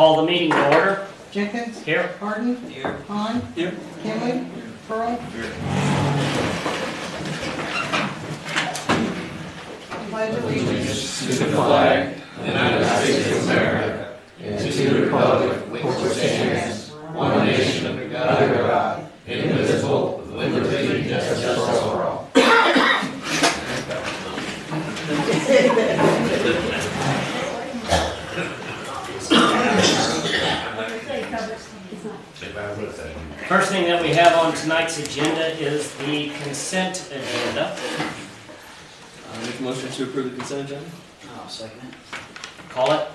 Call the meeting to order. Jenkins. Here. Harden. Here. Hahn. Here. Kinley. Pearl. Here. Pledge allegiance To the flag of the United States of America and to the republic which stands one nation under God, indivisible, with liberty and justice for all. First thing that we have on tonight's agenda is the consent agenda. I'll make a motion to approve the consent agenda. I'll second it. Call it.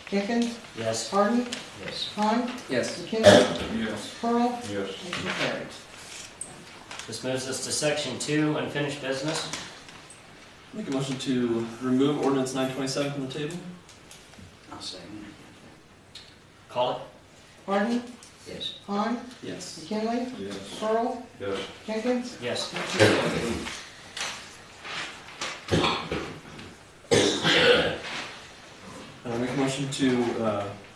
Jenkins. Yes. Harden. Yes. Hahn. Yes. Kinley. Yes. Pearl. Yes. Motion carried. This moves us to section 2, unfinished business. Make a motion to remove ordinance 927 from the table. I'll second it. Call it. Harden. Yes. Hahn. Yes. Kinley. Yes. Pearl. Yes. Jenkins. Yes. Motion carried. Make a motion to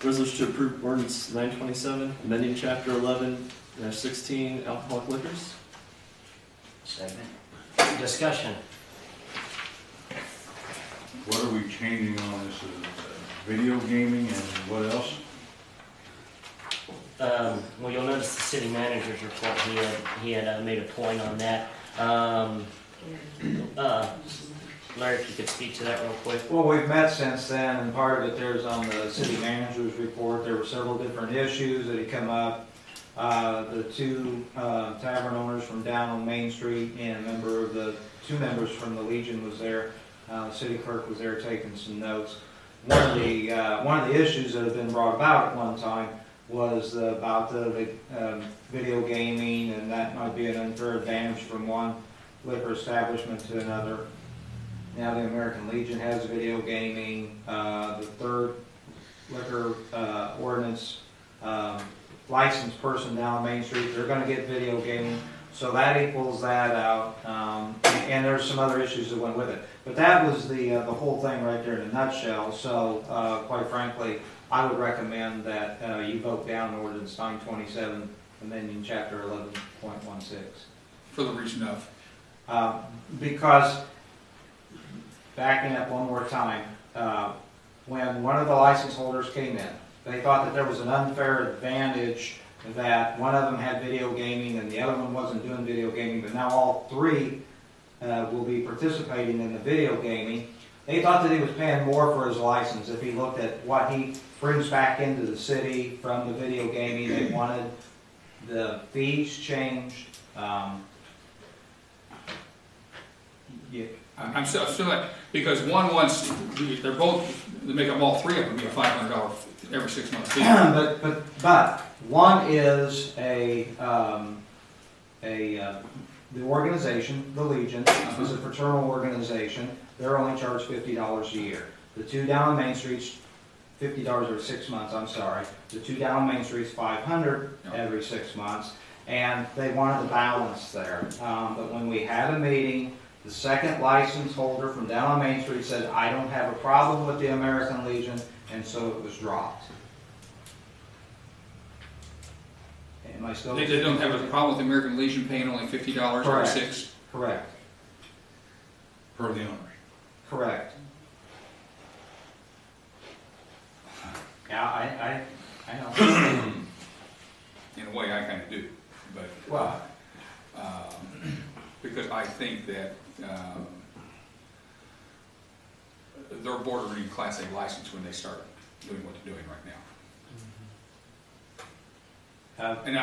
resolution to approve ordinance 927, amending chapter 11-16 alcoholic liquors. Second. Discussion. What are we changing on this? Video gaming and what else? Well, you'll notice the city manager's report, he had made a point on that. Larry, if you could speak to that real quick. Well, we've met since then, and part of it there's on the city manager's report. There were several different issues that had come up. The two tavern owners from down on Main Street and two members from the Legion was there. The city clerk was there taking some notes. One of the issues that had been brought about at one time was about the video gaming, and that might be an unfair advantage from one liquor establishment to another. Now the American Legion has video gaming. The third liquor ordinance licensed person down on Main Street, they're going to get video gaming. So that equals that out. And there's some other issues that went with it. But that was the whole thing right there in a nutshell. So quite frankly, I would recommend that you vote down ordinance 927, amending chapter 11.16. For the reason of? Because, backing up one more time, when one of the license holders came in, they thought that there was an unfair advantage that one of them had video gaming and the other one wasn't doing video gaming, but now all three will be participating in the video gaming. They thought that he was paying more for his license if he looked at what he brings back into the city from the video gaming. They wanted the fees changed. I'm still like, because one wants, they make up all three of them, be a $500 every 6 months fee. but one is the organization, the Legion, is a fraternal organization. They're only charged $50 a year. The two down on Main Street's $50 every 6 months. I'm sorry. The two down on Main Street's $500 every 6 months, and they wanted a balance there. But when we had a meeting, the second license holder from down on Main Street said, "I don't have a problem with the American Legion," and so it was dropped. Am I still? They don't have a problem with the American Legion paying only $50 every 6? Correct. Per the owners. Correct. Yeah, I know. In a way, I kind of do, but, Well, because I think that they're bordering Class A license when they start doing what they're doing right now. And I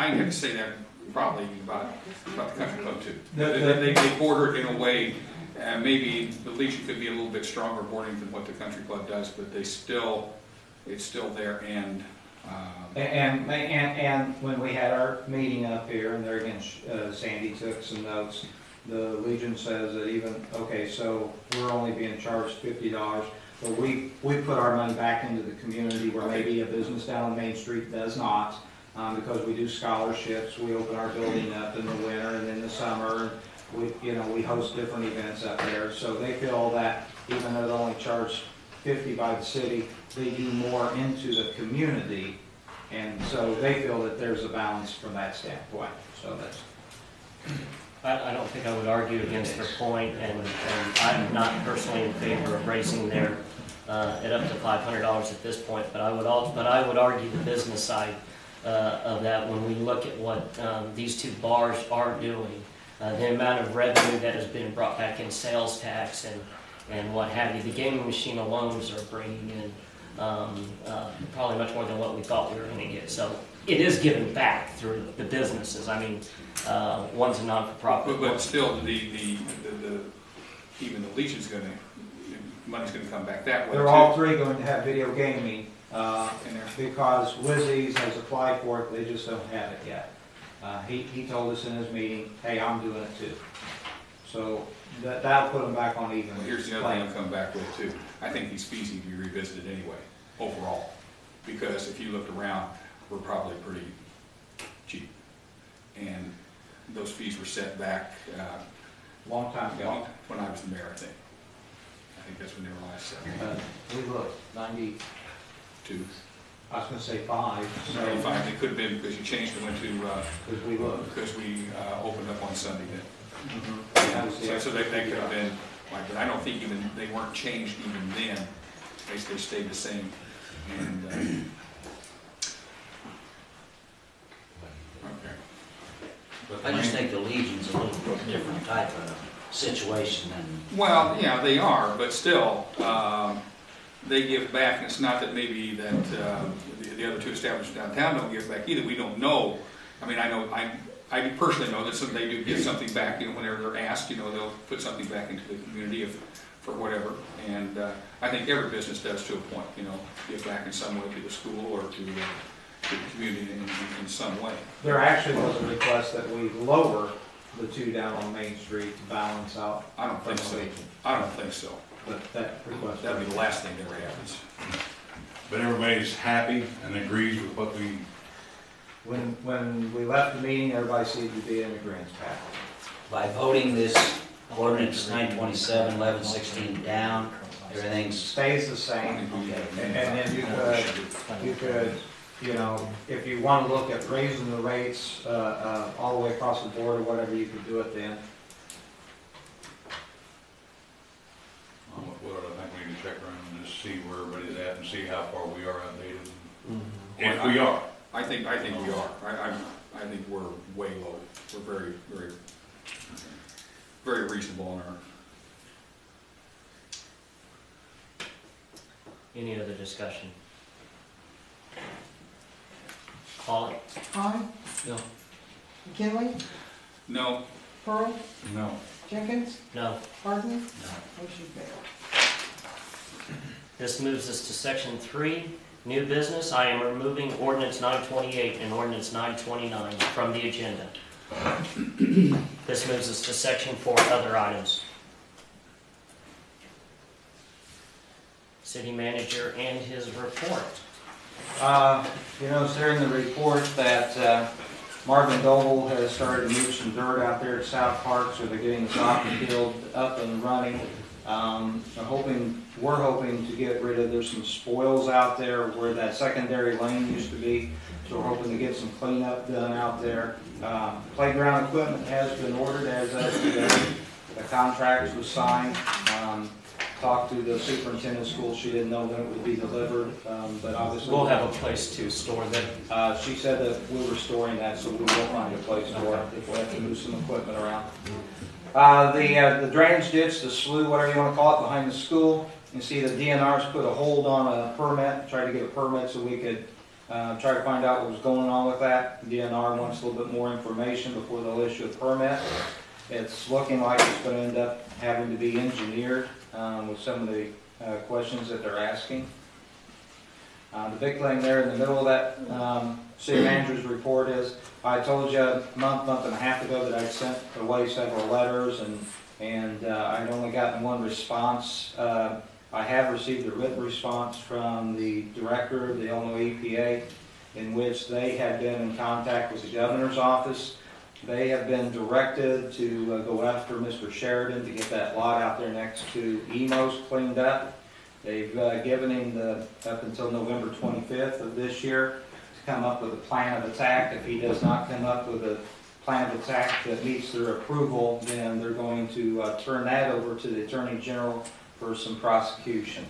have to say that probably about the country club too. They border it in a way, maybe the Legion could be a little bit stronger boarding than what the country club does, but it's still there. And when we had our meeting up here, and there again, Sandy took some notes. The Legion says that okay, so we're only being charged $50, but we put our money back into the community where maybe a business down on Main Street does not, because we do scholarships. We open our building up in the winter and in the summer. We host different events up there, so they feel that even though they're only charged 50 by the city, they do more into the community. And so they feel that there's a balance from that standpoint. So that's, I don't think I would argue against their point, and I'm not personally in favor of raising their, it up to $500 at this point, but I would argue the business side of that when we look at what these two bars are doing, the amount of revenue that has been brought back in sales tax and what have you. The gaming machine alone are bringing in probably much more than what we thought we were going to get. So it is given back through the businesses. I mean, one's a non-for-profit. But still, even the Legion's going to, money's going to come back that way. they're too. all three going to have video gaming In there. because Lizzie's has applied for it, they just don't have it yet. He told us in his meeting, hey, I'm doing it too. So that'll put them back on even. Well, here's the other thing I'll come back with too. I think these fees need to be revisited anyway, overall. Because if you look around, we're probably pretty cheap. And those fees were set back Long time ago. when I was the mayor, I think. I think that's when they were last set. We looked, 90, Two. I was gonna say 5. So, 95, it could have been because you changed it, went to, because we looked. because we opened up on Sunday then. That was the So that could have been, like, but I don't think even, they weren't changed even then. They stayed the same. And, okay. But I just think the Legion's a little different type of situation than, Well, yeah, they are, but still, they give back, and it's not that maybe that the other two establishments downtown don't give back either. We don't know. I mean, I personally know that they do give something back, whenever they're asked, they'll put something back into the community for whatever. And I think every business does to a point, give back in some way to the school or to the community in some way. There actually was a request that we lower the two down on Main Street to balance out. I don't think so. I don't think so. But that request. That'd be the last thing that ever happens. But everybody's happy and agrees with what we, When we left the meeting, everybody seemed to be in agreement, Pat. by voting this ordinance 927, 1116 down, everything's, Stays the same. okay. And then you could, if you want to look at raising the rates all the way across the board or whatever, you could do it then. what I think we need to check around and just see where everybody's at and see how far we are outdated. If we are. I think we are. I think we're way low. We're very, very, very reasonable in our. Any other discussion? Call it. Klein, No. McKinley, No, Pearl, No. Jenkins, No. Harden, No. motion failed. This moves us to section 3, new business. I am removing ordinance 928 and ordinance 929 from the agenda. This moves us to section 4, other items. City manager and his report. It's there in the report that Marvin Doble has started to move some dirt out there at South Park, so they're getting the soccer field up and running. We're hoping to get rid of, there's some spoils out there where that secondary lane used to be, so we're hoping to get some cleanup done out there. Playground equipment has been ordered as of today. The contract was signed. Talked to the superintendent of schools, she didn't know when it would be delivered, but obviously. We'll have a place to store them. She said that we're restoring that, so we will find a place for it if we have to move some equipment around. The drainage ditch, the slough, whatever you want to call it, behind the school, you see the DNR's put a hold on a permit, tried to get a permit so we could try to find out what was going on with that. The DNR wants a little bit more information before they'll issue a permit. It's looking like it's going to end up having to be engineered with some of the questions that they're asking. The big thing there in the middle of that city manager's report is, I told you a month and a half ago that I'd sent away several letters and I'd only gotten one response. I have received a written response from the director of the Illinois EPA in which they had been in contact with the governor's office. They have been directed to go after Mr. Sheridan to get that lot out there next to Emos cleaned up. They've given him up until November 25th of this year to come up with a plan of attack. If he does not come up with a plan of attack that meets their approval, then they're going to turn that over to the Attorney General for some prosecution.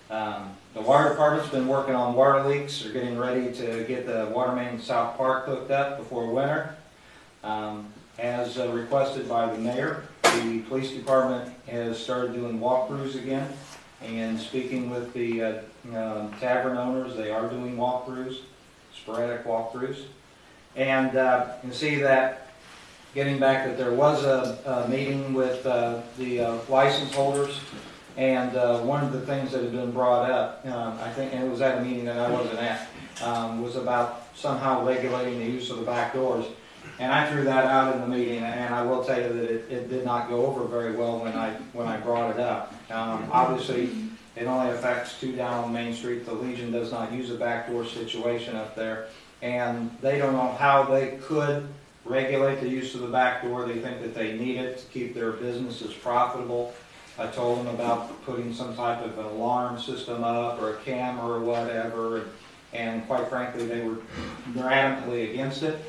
The water department's been working on water leaks. They're getting ready to get the water main in South Park hooked up before winter. As requested by the mayor, the police department has started doing walkthroughs again. And speaking with the tavern owners, they are doing walkthroughs, sporadic walkthroughs. And you see that, getting back, that there was a meeting with the license holders. And one of the things that had been brought up, I think, and it was at a meeting that I wasn't at, was about somehow regulating the use of the back doors. And I threw that out in the meeting, and I will tell you that it did not go over very well when I brought it up. Obviously, it only affects 2 down on Main Street. The Legion does not use a backdoor situation up there, and they don't know how they could regulate the use of the back door. They think that they need it to keep their businesses profitable. I told them about putting some type of an alarm system up or a camera or whatever, and quite frankly, they're adamantly against it.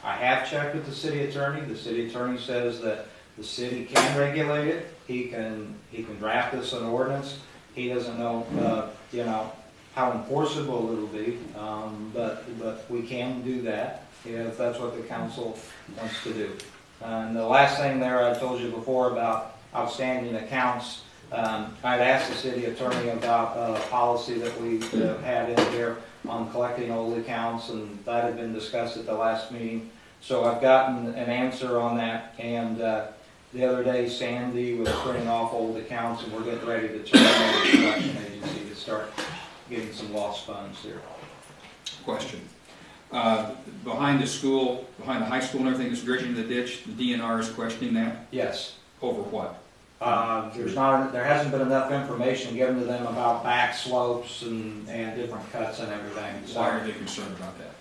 I have checked with the city attorney. The city attorney says that the city can regulate it. He can draft this an ordinance. He doesn't know, how enforceable it'll be, but we can do that if that's what the council wants to do. And the last thing there, I told you before about outstanding accounts. I'd asked the city attorney about a policy that we had in here on collecting old accounts, and that had been discussed at the last meeting. So I've gotten an answer on that, and the other day Sandy was printing off old accounts, and we're getting ready to turn over to the collection agency to start getting some lost funds here. Question. Behind the school, behind the high school and everything, is dredging the ditch. The DNR is questioning that. Yes. Over what? There hasn't been enough information given to them about back slopes and different cuts and everything. So, why are they concerned about that?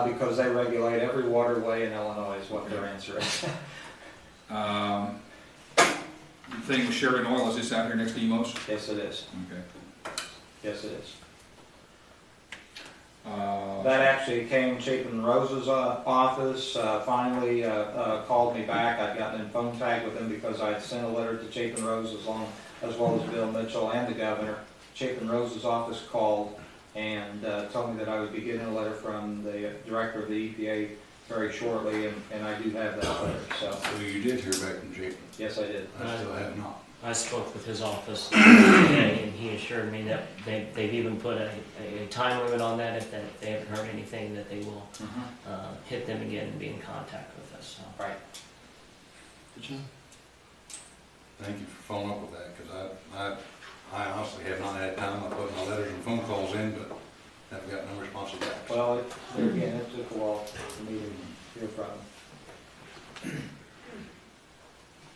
Because they regulate every waterway in Illinois is what their answer is. The thing with Sheridan Oil, is this out here next to Emos? Yes, it is. Okay. Yes, it is. That actually came, Chapin Rose's office finally called me back. I'd gotten in phone tag with him because I had sent a letter to Chapin Rose as well as Bill Mitchell and the governor. Chapin Rose's office called and told me that I would be getting a letter from the director of the EPA very shortly, and I do have that letter. So you did hear back from Chapin? Yes, I did. I still have not. I spoke with his office today, and he assured me that they've even put a time limit on that. If they haven't heard anything, that they will hit them again and be in contact with us. So. Right. Good job. Thank you for following up with that, because I honestly have not had time. I put my letters and phone calls in, but haven't got no response back. Well, again, it took a while for me to hear from him.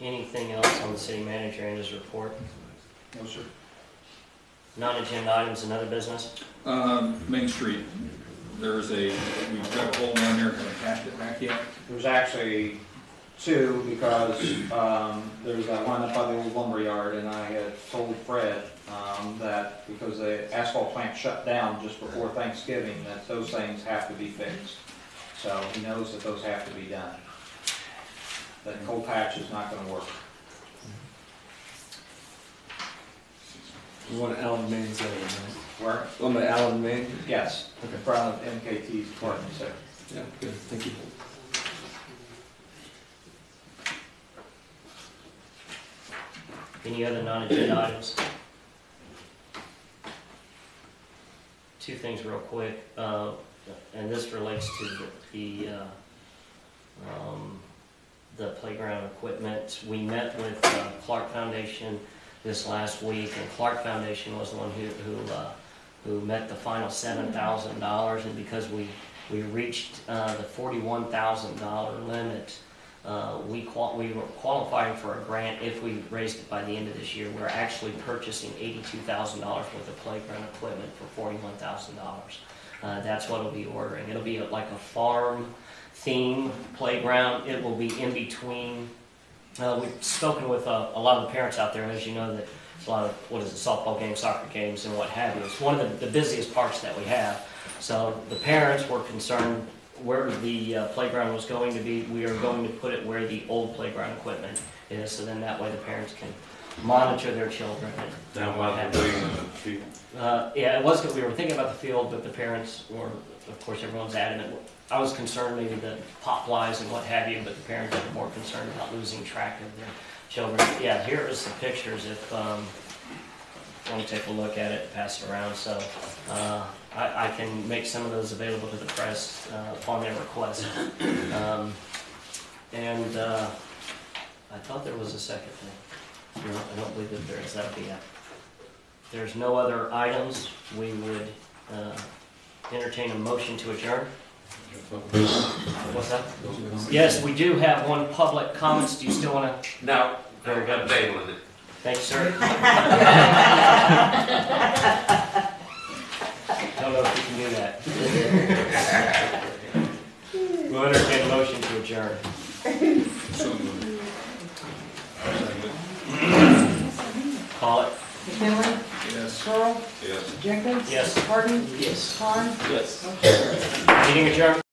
Anything else on the city manager and his report? No, sir. Non-agenda items and other business? Main Street. We've got a hole down there, haven't patched it back yet. There's actually 2 because there's that one up by the old lumber yard, and I had told Fred that because the asphalt plant shut down just before Thanksgiving, that those things have to be fixed. So he knows that those have to be done. That cold patch is not going to work. You want Allen Main's right? Where? One by Allen Main? Yes, Okay. in front of MKT's apartment there. Yeah, good, thank you. Any other non-agenda items? 2 things real quick, and this relates to the playground equipment. We met with Clark Foundation this last week, and Clark Foundation was the one who met the final $7,000, and because we reached the $41,000 limit, we were qualifying for a grant if we raised it by the end of this year. We're actually purchasing $82,000 worth of playground equipment for $41,000. That's what we'll be ordering. It'll be like a farm theme playground. It will be in between. We've spoken with a lot of the parents out there, as you know, that It's a lot of, what is it, softball games, soccer games, and what have you. It's one of the busiest parks that we have. So the parents were concerned where the playground was going to be. We are going to put it where the old playground equipment is, so then that way the parents can monitor their children. Down by the building and the field. Yeah, it was, we were thinking about the field, but the parents were, of course, everyone's adamant. I was concerned maybe the pop flies and what have you, but the parents were more concerned about losing track of their children. Yeah, here is some pictures if you want to take a look at it, pass it around. So I can make some of those available to the press upon their request. And I thought there was a second thing. No, I don't believe that there is. That'll be it. If there's no other items, we would entertain a motion to adjourn. What's that? Yes, we do have one public comments. Do you still want to? No, Very good. I'm tabling it. Thanks, sir. Don't know if we can do that. We'll entertain a motion to adjourn. So moved. Call it. McKinley, Yes. Pearl, Yes. Jenkins. Yes. Harden. Yes. Klein. Yes. Motion carries. Meeting adjourned.